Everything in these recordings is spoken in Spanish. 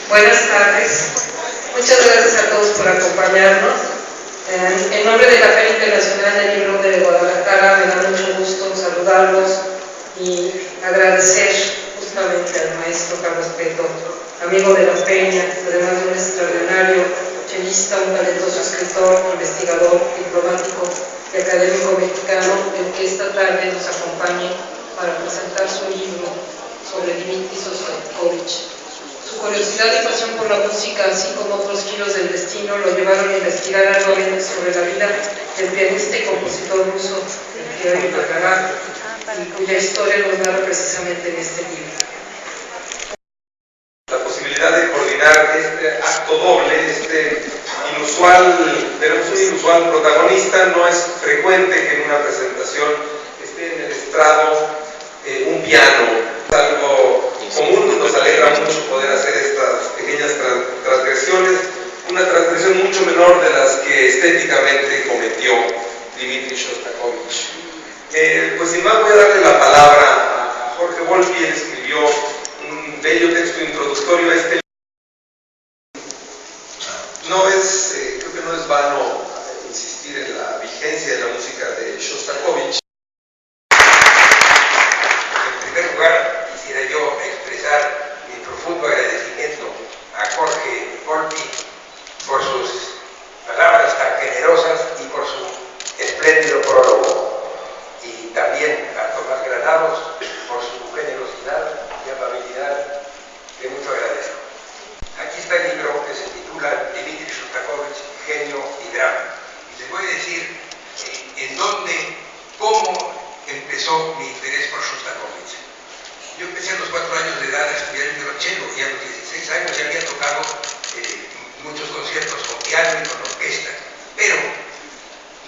Buenas tardes. Muchas gracias a todos por acompañarnos. En nombre de la Feria Internacional del Libro de Guadalajara, me da mucho gusto saludarlos y agradecer justamente al maestro Carlos Prieto, amigo de la Peña, además de un extraordinario chelista, un talentoso escritor, investigador, diplomático y académico mexicano, el que esta tarde nos acompañe para presentar su libro sobre Dmitri Shostakovich. Su curiosidad y pasión por la música, así como otros giros del destino, lo llevaron a investigar arduamente sobre la vida del pianista y compositor ruso Mikhail Bulgakov, cuya historia nos narra precisamente en este libro. La posibilidad de coordinar este acto doble, tenemos un inusual protagonista. No es frecuente que en una presentación esté en el estrado un piano. Es algo común, nos alegra mucho poder hacer estas pequeñas transgresiones, una transgresión mucho menor de las que estéticamente cometió Dmitri Shostakovich. Pues sin más voy a darle la palabra a Jorge Volpi. Él escribió un bello texto introductorio a este libro. Creo que no es vano insistir en la vigencia de la música de Shostakovich. En primer lugar, quisiera yo expresar mi profundo agradecimiento a Jorge Volpi por sus palabras tan generosas y por su espléndido prólogo, y también a Tomás Granados por su generosidad y amabilidad, que mucho agradezco. Aquí está el libro que se titula Dmitri Shostakovich, Genio y Drama. Y les voy a decir cómo empezó mi interés por Shostakovich. Yo empecé a los 4 años de edad a estudiar el violonchelo y a los 16 años ya había tocado muchos conciertos con piano y con orquesta, pero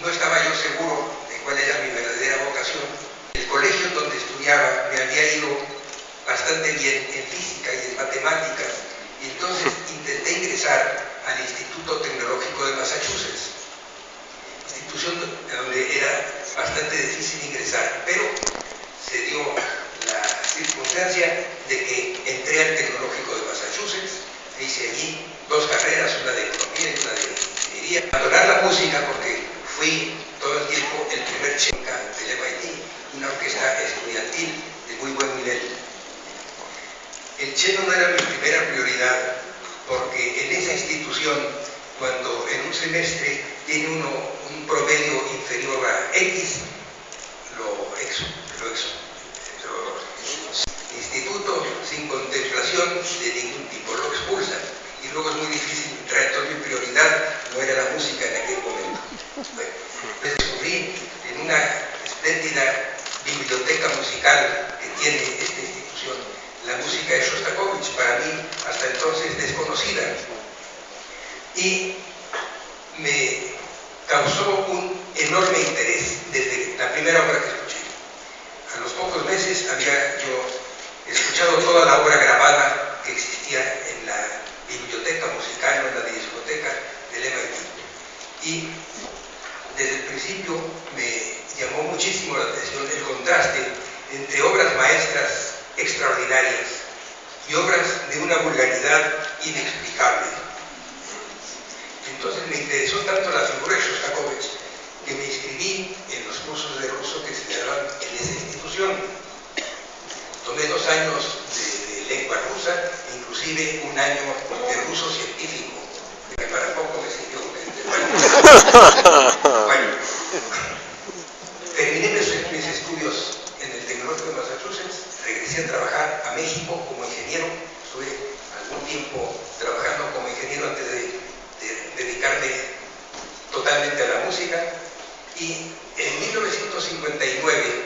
no estaba yo seguro de cuál era mi verdadera vocación. El colegio donde estudiaba me había ido bastante bien en física y en matemáticas, y entonces intenté ingresar al Instituto Tecnológico de Massachusetts, institución donde era bastante difícil ingresar, pero se dio la circunstancia de que entré al Tecnológico de Massachusetts e hice allí 2 carreras, una de economía y una de ingeniería. Abandonar la música porque fui todo el tiempo el primer checa del MIT, una orquesta estudiantil de muy buen nivel. El cello no era mi primera prioridad, porque en esa institución, cuando en un semestre tiene uno un promedio inferior a X, instituto sin contemplación de ningún tipo, lo expulsan, y luego es muy difícil entrar. Entonces mi prioridad no era la música en aquel momento. Bueno, pues descubrí en una espléndida biblioteca musical que tiene esta institución la música de Shostakovich, para mí hasta entonces desconocida, y me causó un enorme interés desde la primera obra que escuché. A los pocos meses había yo escuchado toda la obra grabada que existía en la biblioteca musical o en la discoteca del MIT, y desde el principio me llamó muchísimo la atención el contraste entre obras maestras extraordinarias y obras de una vulgaridad inexplicable. Entonces me interesó tanto la figura de Shostakovich que me inscribí en los cursos de ruso que se daban en esa institución. Tomé 2 años de lengua rusa, inclusive 1 año de ruso científico, que para poco me sirvió. Bueno, terminé mis estudios en el Tecnológico de Massachusetts, regresé a trabajar a México como ingeniero. Estuve algún tiempo trabajando como ingeniero antes de dedicarme totalmente a la música, y en 1959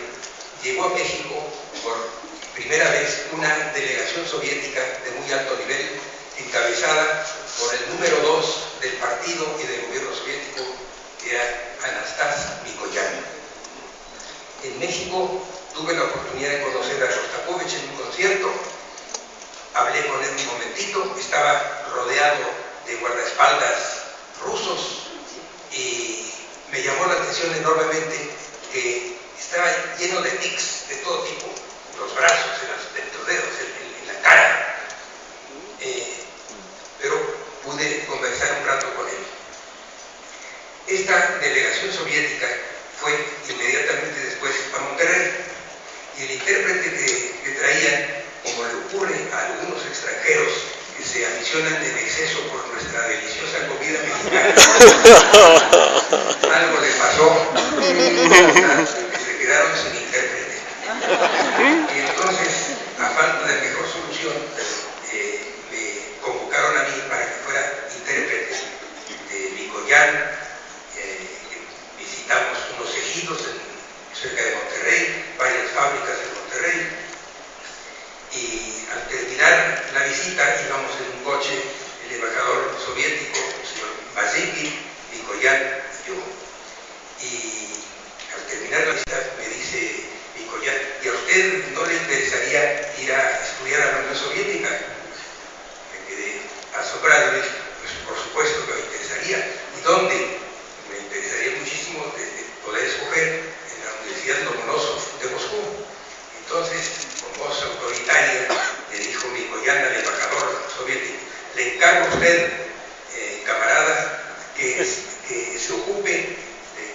llegó a México por primera vez una delegación soviética de muy alto nivel, encabezada por el número 2 del partido y del gobierno soviético, que era Anastas Mikoyan. En México tuve la oportunidad de conocer a Shostakovich en un concierto. Hablé con él un momentito, estaba rodeado de guardaespaldas rusos, y me llamó la atención enormemente que estaba lleno de tics de todo tipo, en los brazos, en los dedos, en la cara. pude conversar un rato con él. Esta delegación soviética fue inmediatamente después a Monterrey, y el intérprete que traían, como le ocurre a algunos extranjeros que se aficionan en exceso por nuestra deliciosa comida mexicana, algo le pasó, que se quedaron sin intérprete. Y entonces, a falta de mejor solución, me convocaron a mí para que fuera intérprete de Micoyán. Visitamos unos ejidos cerca de Monterrey, varias fábricas en Monterrey, y al terminar la visita íbamos en un coche, el embajador soviético, el señor Basicki, Micoyán y yo. Y al terminar la visita me dice Micoyán: ¿y a usted no le interesaría ir a estudiar a la Unión Soviética? Me quedé asombrado y dije: pues por supuesto que me interesaría. ¿Y dónde? Me interesaría muchísimo poder escoger en la Universidad Lomonosov de Moscú. Entonces, con voz autoritaria, le dijo Micoyán al embajador soviético: le encargo a usted, camarada, que se ocupe de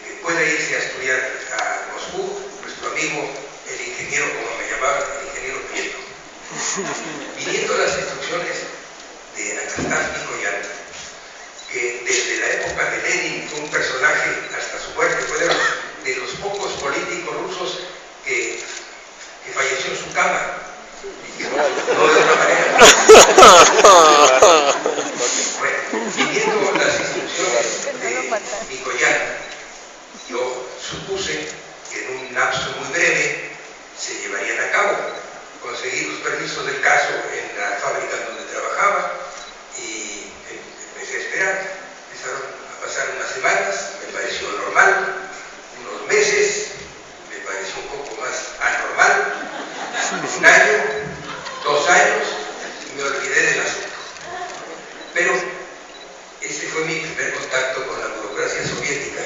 que pueda irse a estudiar a Moscú, nuestro amigo, el ingeniero, como me llamaban, el ingeniero Prieto. Viniendo las instrucciones de Anastas Micoyán, que desde la época de Lenin fue un personaje hasta su muerte, fue de los pocos políticos rusos que falleció en su cama, y que no de otra manera. Bueno, siguiendo las instrucciones de Micoyán, yo supuse que en un lapso muy breve se llevarían a cabo. Conseguí los permisos del caso en la fábrica donde trabajaba y empecé a esperar. Empezaron a pasar unas semanas, me pareció normal, unos meses, me pareció un poco más anormal, un año, 2 años, me olvidé del asunto. Pero ese fue mi primer contacto con la burocracia soviética.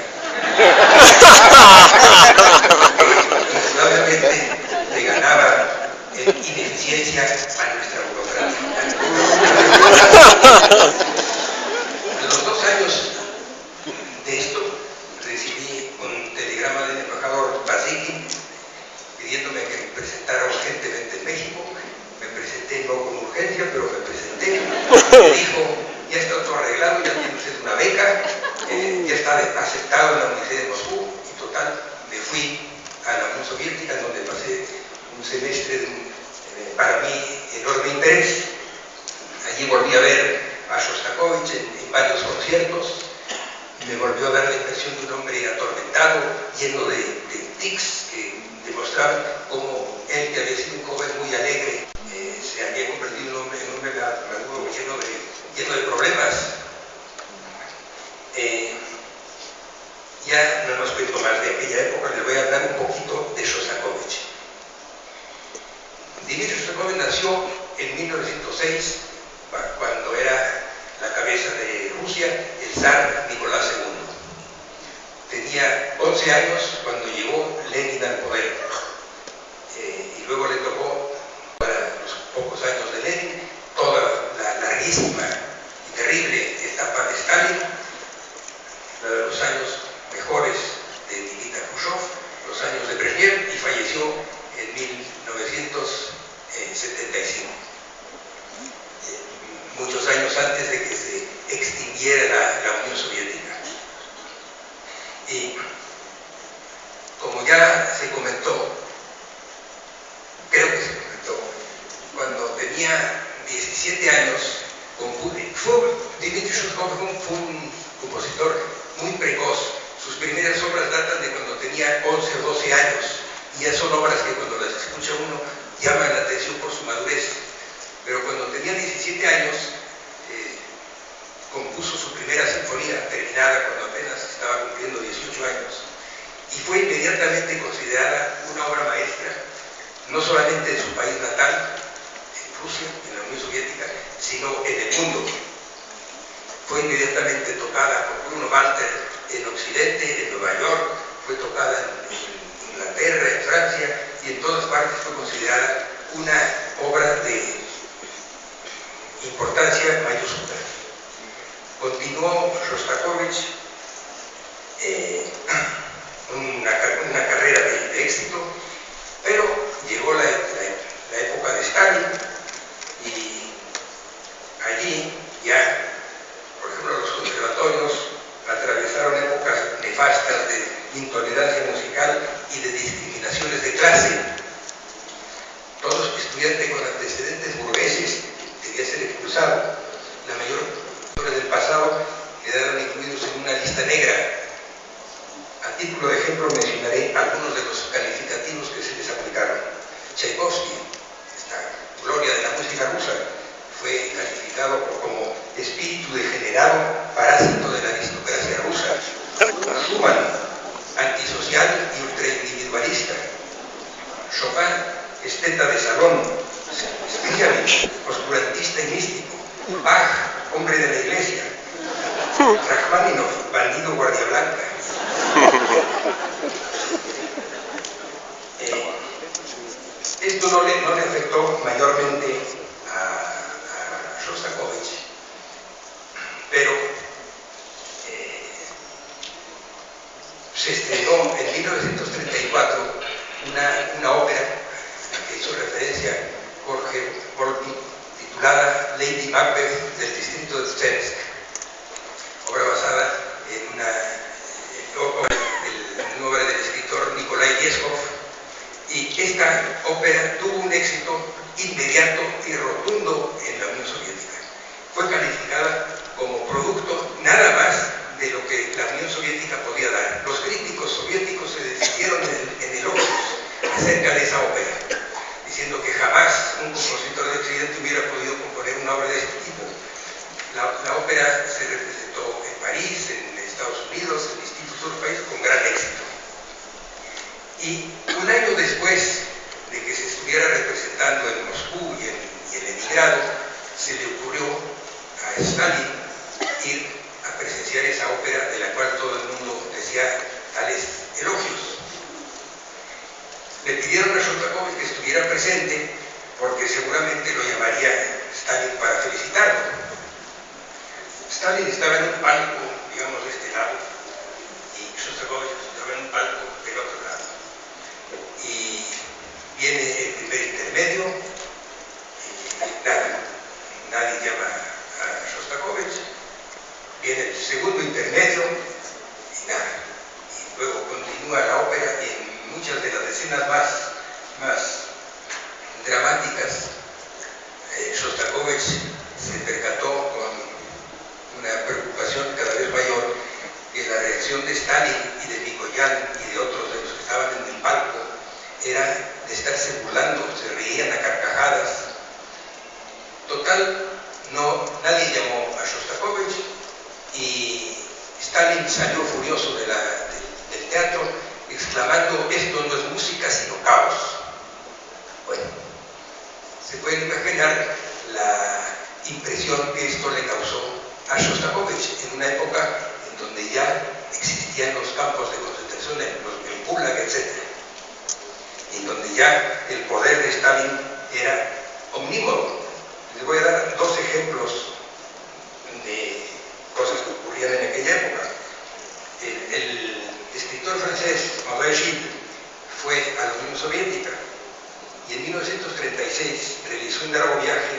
Indudablemente le ganaba en ineficiencia a nuestra burocracia. A los 2 años de esto, recibí un telegrama del embajador Basicki pidiéndome que me presentara urgentemente en México. Me presenté no con urgencia, pero me presenté. Me dijo: ya está todo arreglado, ya tiene usted una beca, ya está aceptado en la Universidad de Moscú. Y total, me fui a la Unión Soviética, donde pasé un semestre de para mí enorme interés. Allí volví a ver a Shostakovich en varios conciertos. Me volvió a dar la impresión de un hombre atormentado, lleno de tics que demostraban cómo él, que había sido un joven muy alegre, se había convertido en un hombre maduro, lleno de problemas. Ya no nos cuento más de aquella época, les voy a hablar un poquito de Shostakovich. Dmitri Shostakovich nació en 1906, cuando era la cabeza de Rusia el zar Nicolás II. Tenía 11 años cuando llegó Lenin al poder, y luego le tocó, para los pocos años de Lenin, toda la larguísima y terrible etapa de Stalin, los años mejores de Nikita Khrushchev, los años de Brezhnev, y falleció en 1975, muchos años antes de que se extinguiera la Unión Soviética. Y como ya se comentó, creo que se comentó, cuando tenía 17 años, Dmitri Shostakovich fue un compositor muy precoz. Sus primeras obras datan de cuando tenía 11 o 12 años, y ya son obras que cuando las escucha uno llaman la atención por su madurez. Pero cuando tenía 17 años, compuso su primera sinfonía, terminada cuando apenas estaba cumpliendo 18 años, y fue inmediatamente considerada una obra maestra, no solamente en su país natal, en Rusia, en la Unión Soviética, sino en el mundo. Fue inmediatamente tocada por Bruno Walter en Occidente, en Nueva York, fue tocada en Inglaterra, en Francia, y en todas partes fue considerada una obra de importancia mayúscula. Continuó Shostakovich una carrera de éxito, pero llegó la época de Stalin y allí ya, por ejemplo, los conservatorios atravesaron épocas nefastas de intolerancia musical y de discriminaciones de clase. Todo estudiante con antecedentes burgueses debía ser expulsado. La mayor parte del pasado quedaron incluidos en una lista negra. A título de ejemplo mencionaré algunos de los calificativos que se les aplicaron. Tchaikovsky, esta gloria de la música rusa, fue calificado como espíritu degenerado, parásito de la aristocracia rusa. Schumann, antisocial y ultraindividualista. Chopin, esteta de salón. Scriabin, oscurantista y místico. Bach, hombre de la iglesia. Rachmaninoff, bandido guardia blanca. Esto no le afectó mayormente a Shostakovich, pero se estrenó en 1934 una ópera a la que hizo referencia Jorge Volpi, titulada Lady Macbeth del distrito de Tversk, obra basada en una obra del escritor Nikolai Yezhov, y esta ópera tuvo un éxito inmediato y rotundo en la Unión Soviética. Fue calificada como producto nada más de lo que la Unión Soviética podía dar. Los críticos soviéticos se decidieron en elogios acerca de esa ópera, diciendo que jamás un compositor de Occidente hubiera podido componer una obra de este tipo. La ópera se representó en París, en Estados Unidos, en distintos otros países, con gran éxito. Y un año después de que se estuviera representando en Moscú y en Leningrado, se le ocurrió a Stalin ir a presenciar esa ópera de la cual todo el mundo decía tales elogios. Le pidieron a Shostakovich que estuviera presente porque seguramente lo llamaría Stalin para felicitarlo. Stalin estaba en un palco, digamos, de este lado, y Shostakovich estaba en un palco del otro lado. Y viene el primer intermedio, y nadie llama a Shostakovich. Viene el segundo intermedio, y nada. Y luego continúa la ópera y en muchas de las escenas más dramáticas, Shostakovich se percató con una preocupación cada vez mayor que la reacción de Stalin y de Mikoyan y de otros de los que estaban en el palco era de estarse burlando, se reían a carcajadas. Total, nadie llamó a Shostakovich y Stalin salió furioso del teatro exclamando: esto no es música sino caos. Bueno, se puede imaginar la impresión que esto le causó a Shostakovich en una época en donde ya existían los campos de concentración, el Gulag, etc. En donde ya el poder de Stalin era omnímodo. Les voy a dar dos ejemplos de cosas que ocurrían en aquella época. El escritor francés Maurice Gilles fue a la Unión Soviética y en 1936 realizó un largo viaje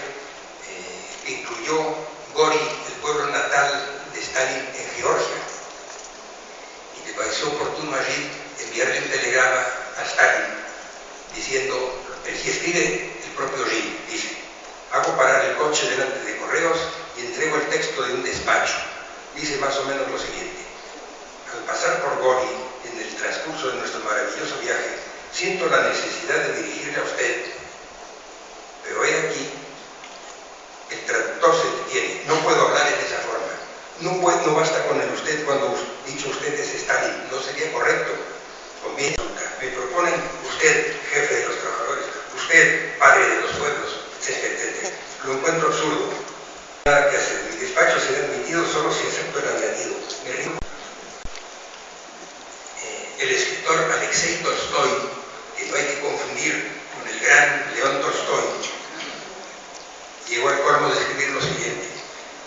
que incluyó Gori, el pueblo natal de Stalin en Georgia, y le pareció oportuno a Gilles enviarle un telegrama a Stalin diciendo, y escribe el propio Gilles, dice: hago parar el coche delante de correos y entrego el texto de un despacho. Dice más o menos lo siguiente: al pasar por Gori en el transcurso de nuestro maravilloso viaje, siento la necesidad de dirigirle a usted, pero he aquí, el traductor se detiene, no puedo hablar en esa forma, no basta con el usted cuando dicho usted es Stalin, no sería correcto, conviene nunca. Me proponen usted, jefe de los trabajadores, usted, padre de los pueblos, etcétera, etcétera. Lo encuentro absurdo. Nada que hacer. Mi despacho será admitido solo si acepto el añadido. El escritor Alexei Tolstoy, que no hay que confundir con el gran León Tolstoy, llegó al colmo de escribir lo siguiente: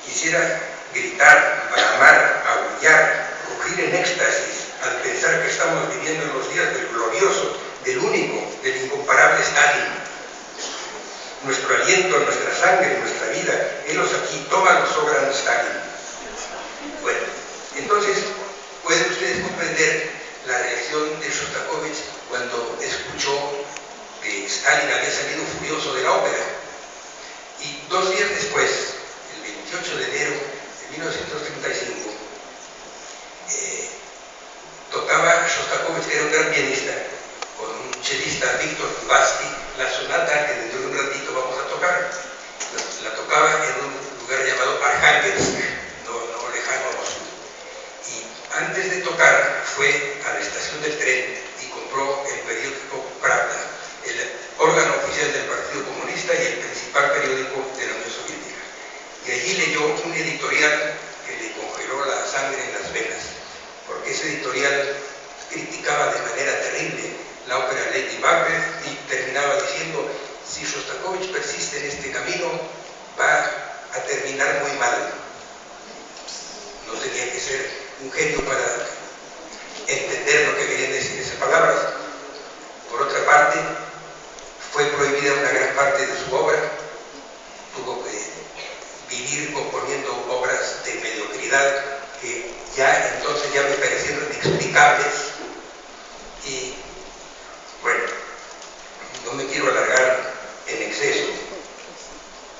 quisiera gritar, bramar, aullar, rugir en éxtasis al pensar que estamos viviendo en los días del glorioso, del único, del incomparable Stalin. Nuestro aliento, nuestra sangre, nuestra vida, helos aquí, tómalos, oh gran Stalin. Bueno, entonces pueden ustedes comprender la reacción de Shostakovich cuando escuchó que Stalin había salido furioso de la ópera. Y 2 días después, el 28 de enero de 1935, tocaba Shostakovich, que era un gran pianista, con un chelista, Víctor Kubasky, la sonata que dentro de un ratito vamos a tocar. La tocaba en un lugar llamado Arkhangelsk, no lejano a Moscú. Y antes de tocar fue a la estación del tren y compró el periódico Pravda, el órgano oficial del Partido Comunista y el principal periódico de la Unión Soviética. Y allí leyó un editorial que le congeló la sangre en las venas, porque ese editorial criticaba de manera terrible la ópera Lady Macbeth y terminaba diciendo: si Shostakovich persiste en este camino, va a terminar muy mal. No tenía que ser un genio para entender lo que querían decir esas palabras. Por otra parte, fue prohibida una gran parte de su obra, tuvo que vivir componiendo obras de mediocridad que ya entonces ya me parecieron inexplicables. Y bueno, no me quiero alargar en exceso,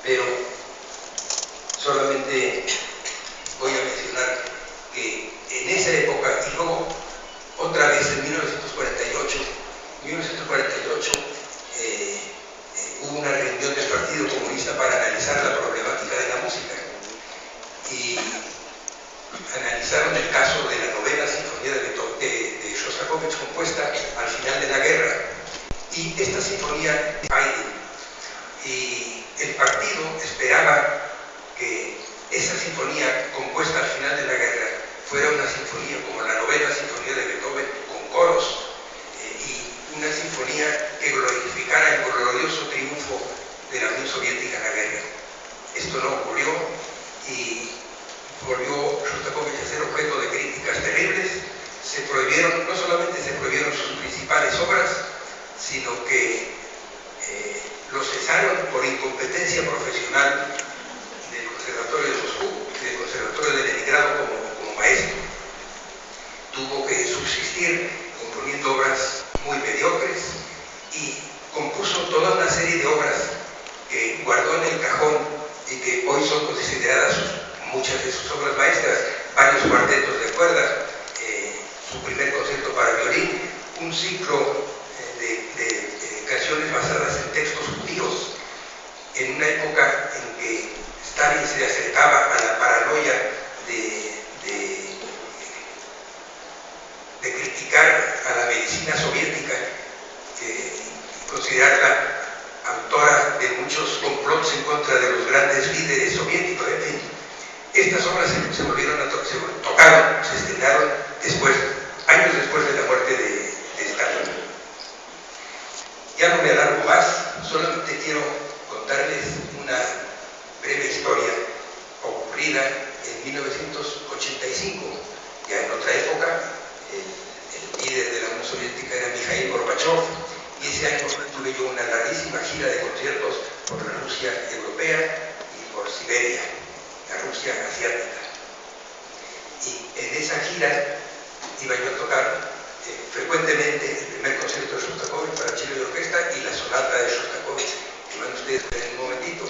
pero solamente voy a mencionar que en esa época, y luego otra vez en 1948 hubo una reunión del Partido Comunista para analizar la problemática de la música, y analizaron el caso de la novena sinfonía de Shostakovich, compuesta al final de la guerra, y esta sinfonía de Haydn, y el partido esperaba que esa sinfonía compuesta al final de la guerra fuera una sinfonía como la novena sinfonía de Beethoven, con coros, y una sinfonía que glorificara el glorioso triunfo de la Unión Soviética en la guerra. Esto no ocurrió y volvió Shostakovich a ser objeto de críticas terribles. Se prohibieron, no solamente se prohibieron sus principales obras, sino que lo cesaron por incompetencia profesional del Conservatorio de Moscú y del Conservatorio de Leningrado como maestro. Tuvo que subsistir componiendo obras muy mediocres y compuso toda una serie de obras que guardó en el cajón y que hoy son consideradas muchas de sus obras maestras, varios cuartetos de cuerdas, su primer concierto para violín, un ciclo de canciones basadas en textos judíos, en una época en que Stalin se acercaba a la paranoia de criticar a la medicina soviética, considerarla autora de muchos complots en contra de los grandes líderes soviéticos, en fin. Estas obras se volvieron a tocaron, se estrenaron después, años después de la muerte de Stalin. Ya no me alargo más, solamente quiero contarles una breve historia ocurrida en 1985, ya en otra época. El líder de la Unión Soviética era Mikhail Gorbachev, y ese año tuve yo una larguísima gira de conciertos por la Rusia europea y por Siberia, la Rusia asiática. Y en esa gira iba yo a tocar frecuentemente el primer concierto de Shostakovich para cello y orquesta y la sonata de Shostakovich, que van ustedes a ver en un momentito.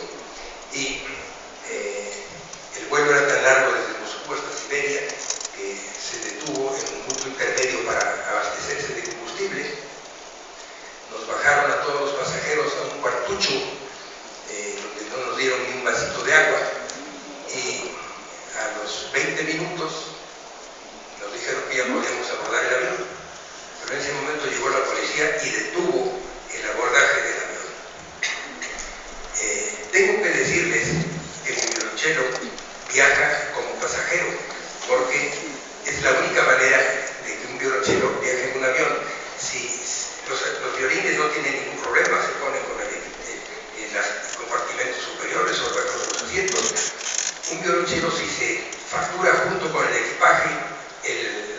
Y el vuelo era tan largo desde Moscú hasta Siberia que se detuvo en un punto intermedio para abastecerse de combustible. Nos bajaron a todos los pasajeros a un cuartucho donde no nos dieron ni un vasito de agua, y a los 20 minutos nos dijeron que ya podíamos abordar el avión, pero en ese momento llegó la policía y detuvo el abordaje del avión. Tengo que decirles que mi violonchelo viaja como pasajero, porque es la única manera de que un violonchelo viaje en un avión. Si los violines no tienen ningún problema, se ponen en los compartimentos superiores o debajo de los asientos. Un violonchelo, si se factura junto con el equipaje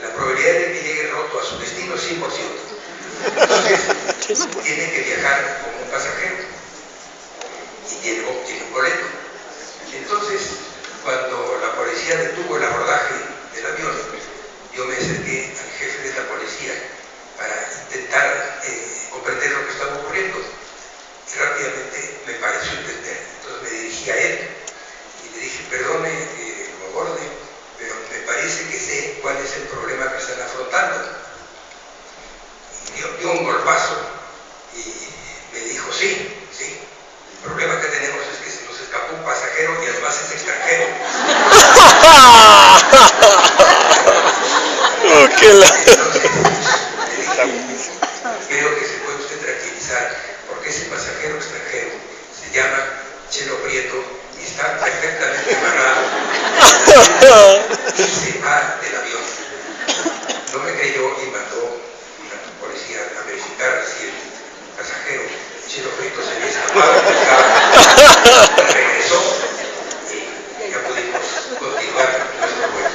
la probabilidad de que llegue roto a su destino es 100%. Entonces, tiene que viajar como un pasajero y tiene un boleto. Entonces, cuando la policía detuvo el abordaje del avión, yo me acerqué al jefe de la policía para intentar comprender lo que estaba ocurriendo. Y rápidamente me pareció entender. Entonces me dirigí a él y le dije, perdone que lo aborde, pero me parece que sé cuál es el problema que están afrontando. Y dio un golpazo y me dijo, sí, el problema que tenemos es que se nos escapó un pasajero y además es extranjero. Entonces, creo que se puede usted tranquilizar porque ese pasajero extranjero se llama Chelo Prieto y está perfectamente amarrado y se va del avión. No me creyó y mandó una policía a verificar si el pasajero Chelo Prieto se había escapado del carro. Regresó y ya pudimos continuar nuestro vuelo.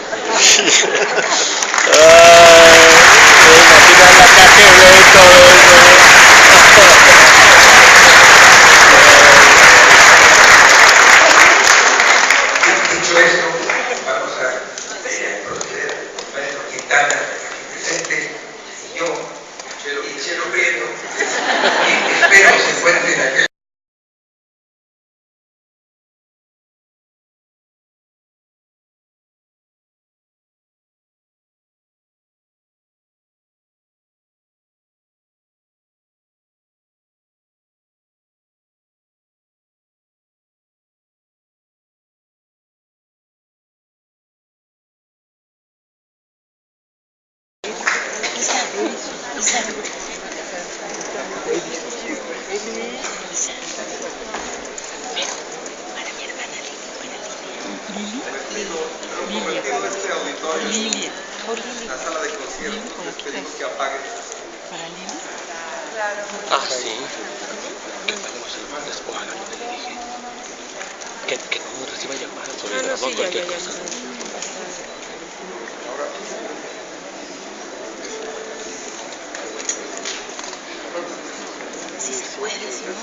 Dicho esto, vamos a proceder. Maestro Quintana, aquí presente, y yo, y Chelo Prieto, y espero se encuentren aquel. Lilia. La sala de conciertos, les pedimos que apaguen. ¿Para Lili? Ah, sí. Que paguemos el después a la que le dije. Que no reciba llamadas sobre el grabador, cualquier cosa. Sí se puede, ¿sí, no?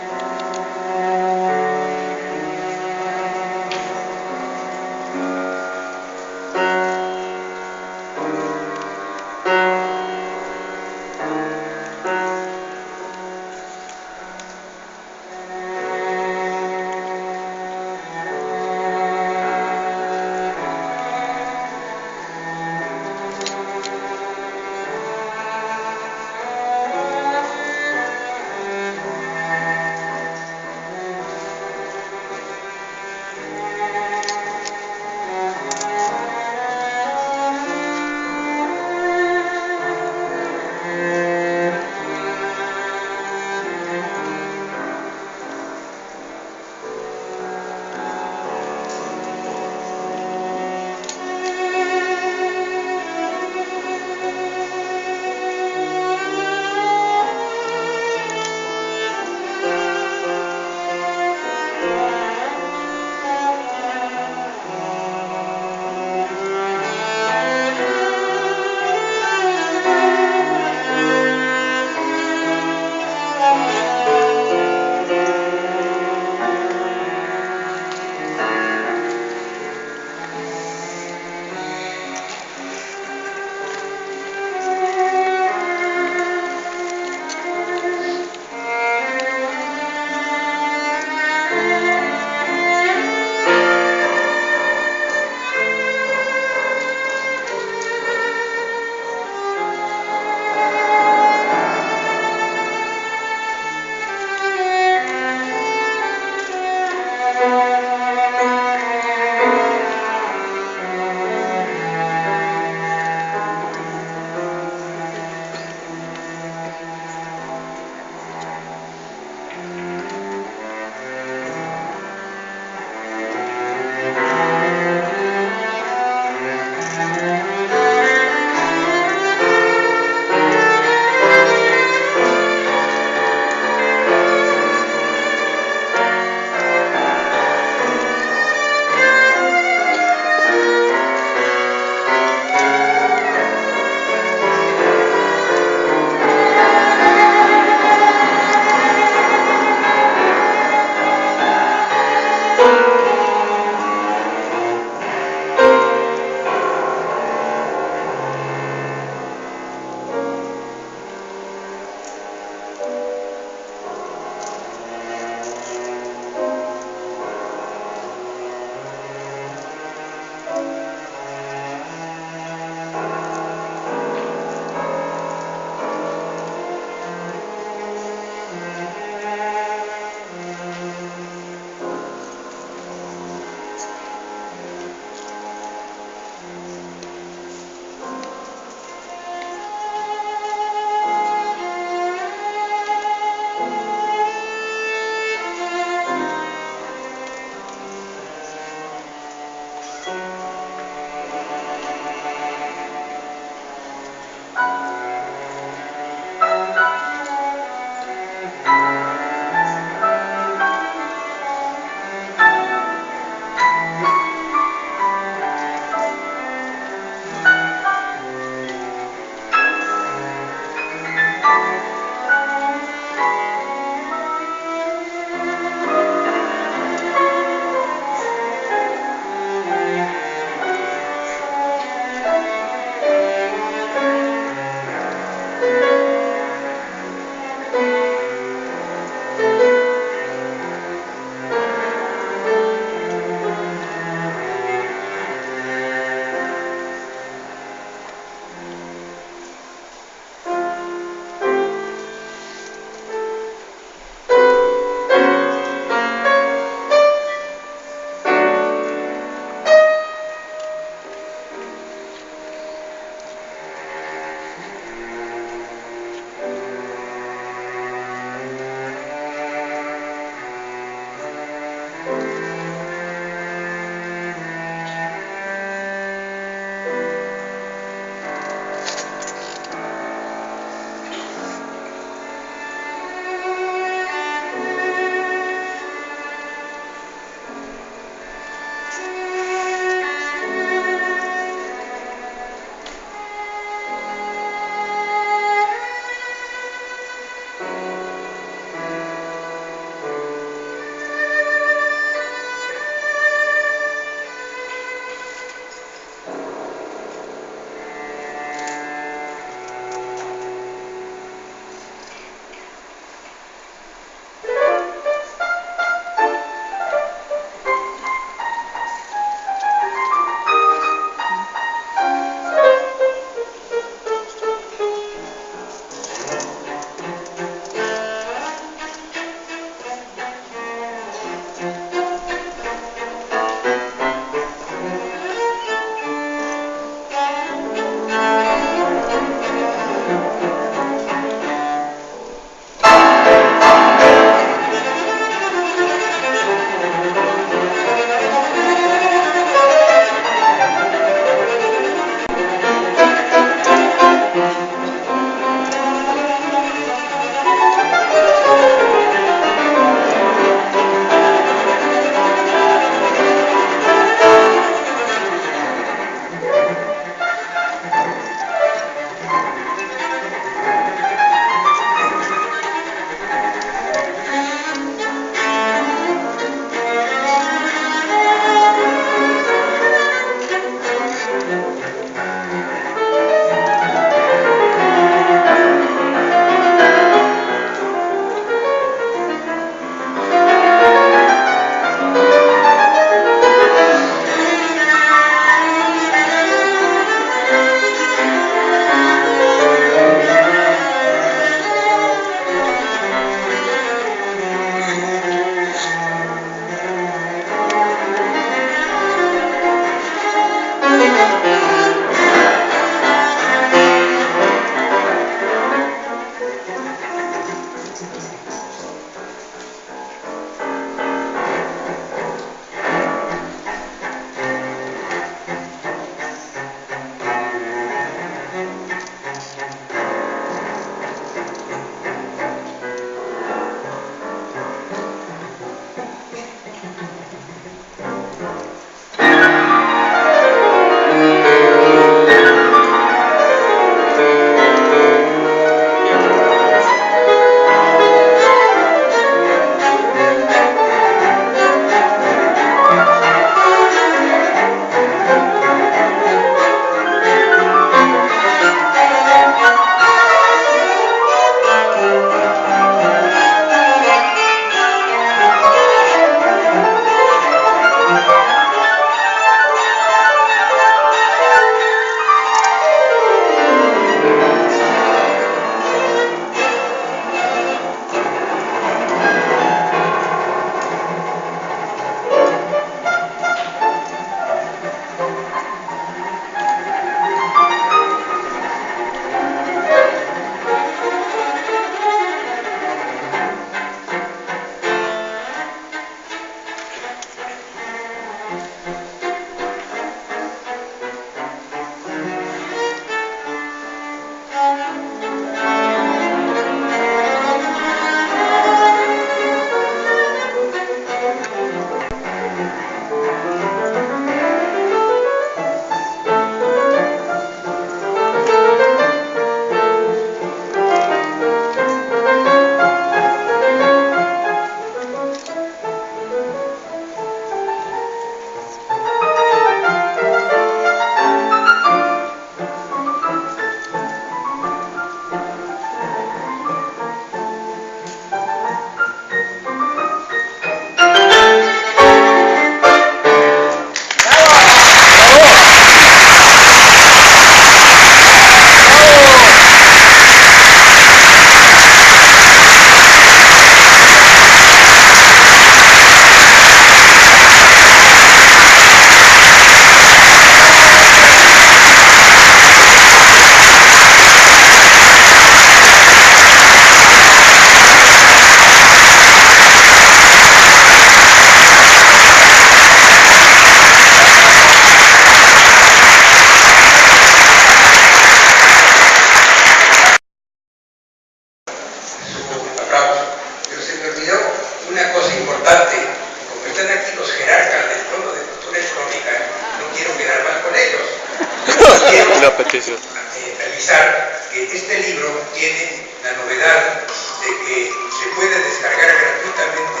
avisar que este libro tiene la novedad de que se puede descargar gratuitamente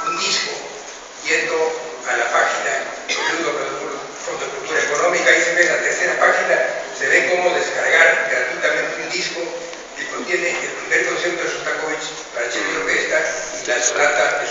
un disco yendo a la página Fondo de Cultura Económica. Ahí se ve en la tercera página, se ve cómo descargar gratuitamente un disco que contiene el primer concierto de Shostakovich para cello y orquesta y la sonata